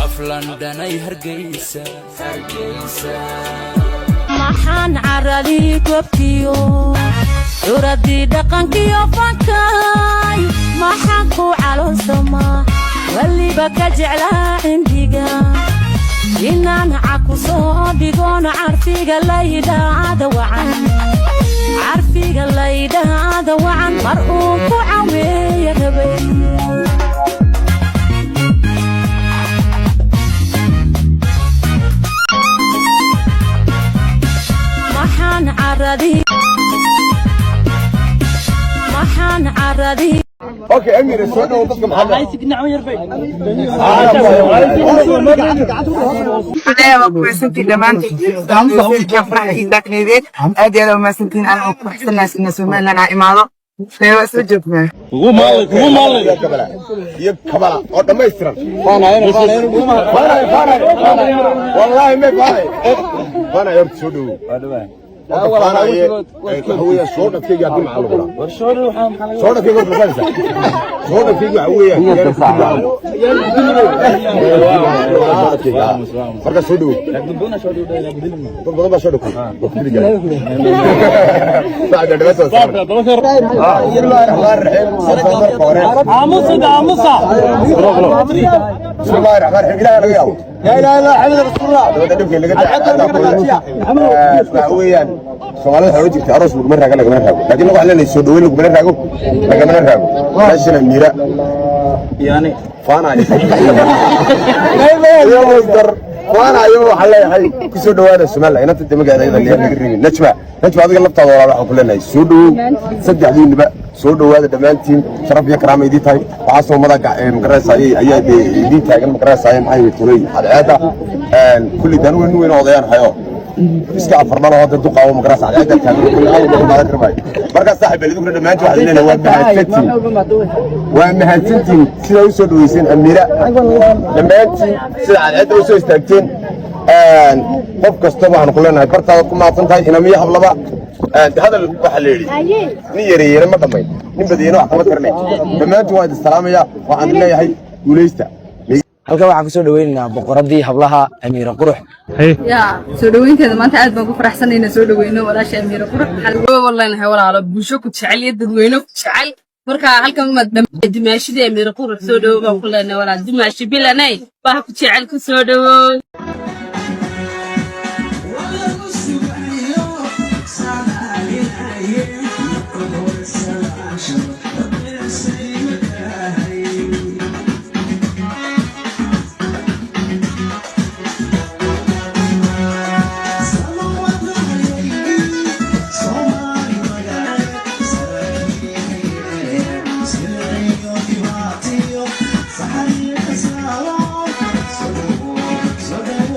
أفلندن أي هرجيسة محن عرالي كوبكيو يردي دقنكيو فكاي محنكو على السما واللي بكا جعلا عنديقا إنان عكو صادقون عارفيقا لايدا عادا وعن عارفيقا لايدا عادا وعن مرؤوكو عوي ربي محن عرادي اوكي امير السؤال هو بس محل عايزك نعمل يرفع أنا وكويسنتي دمان كان فرح إيدك نيدي أدي لو ما سنتين أنا أحسن الناس ما لنا إمارة فهو سجبنا هو مالك يا كبلا او دميسترن والله ما فاي يرد سودو هو شورتك كي يقدم على الغلا والشوري وحام شورتك كي يقدم على شورتك كي هويه فرق سودو يقدمونا شوري ولا يقدمنا بالضبط شورتك بعد بس الله الرحمن الرحيم عموسة بسم الله الرحمن الرحيم لا يا لا لا لا حمد رسول الله هويا Soomaalida waxa jirtay aroos lagu maraaga laga maraago laakiin waxa la soo dhaweey lagu maraago laga maraago meeshana mira yani faanaay iyo wasdar faanaay waxa leeyahay ku soo dhawaada Soomaaliya inta damageeda ay laga ribin najma adiga laftaada waxa ku leenahay soo dhaw saddexdiinba soo dhawaada dhamaantiin sharaf iyo karaamo idin tahay waxa soo madaga magarasay ayaa idin taagan magarasay maxay tulay adeeda kulli dan weyn odayaan hayo iska afarnaa oo dad duqaawo magaraas adeega taagan kulli aad ma rabay marka saaxiib idinku dhamaantii waxa leeyahay waa mahadsantiin sida u soo dhaweyseen amira dhamaantiin sida aad u soo istaagteen qof kasta waxaan ku leenahay bartaada ku maadsan tahay inamiya hablaba hadal waxa leeyahay ni yareeyay ma dhamay nin badiyana wax kama karnay dhamaantiin waa islaamaya waxaan leeyahay guuleysta halka waxaan ku soo dhaweynaynaa boqoradii hablaha Amiira Qurux ya soo dhaweynteeda maanta aad baan ku faraxsanaynaa soo dhaweyno walaasha Amiira Qurux wallahi walaalo bulsho ku jecel iyo dadweyne ku jecel marka halkan ma dimaashida Amiira Qurux soo dhawo baan ku leenahay walaal dimaashi bilanay baa ku jecel ku soo dhawo So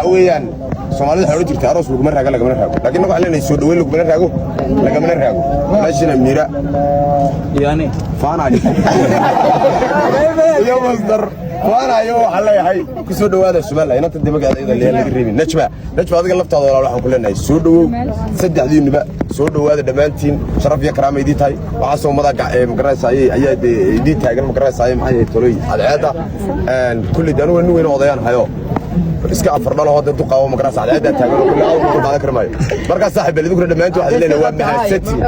ويان Soomaalida waxa jirta aroos lagu maraaga laga maraago laakiin waxa leenahay soo dhaweyn lagu maraago laga maraago meeshana mira yani faanaay iyo masdar faanayo waxa leeyahay ku soo dhawaada Soomaaliya inta dibagaada laga reebin najma adiga laftaada walaal waxaan ku leenahay soo dhawow saddexdiinba soo dhawaada dhamaantiin sharaf iyo karaama idii tahay waxa soo madaga magaraysa ayaa idii taagan magaraysa maxay tolay cadceeda kulli daan weyn odayaan hayo iska afar dhalo hada duqaawo magaraysa cadceeda taagan oo kulli aad ku qaadan karmaayo marka saaxiib bal idinku dhamaantiin waxa leeyahay waa mahadsantiin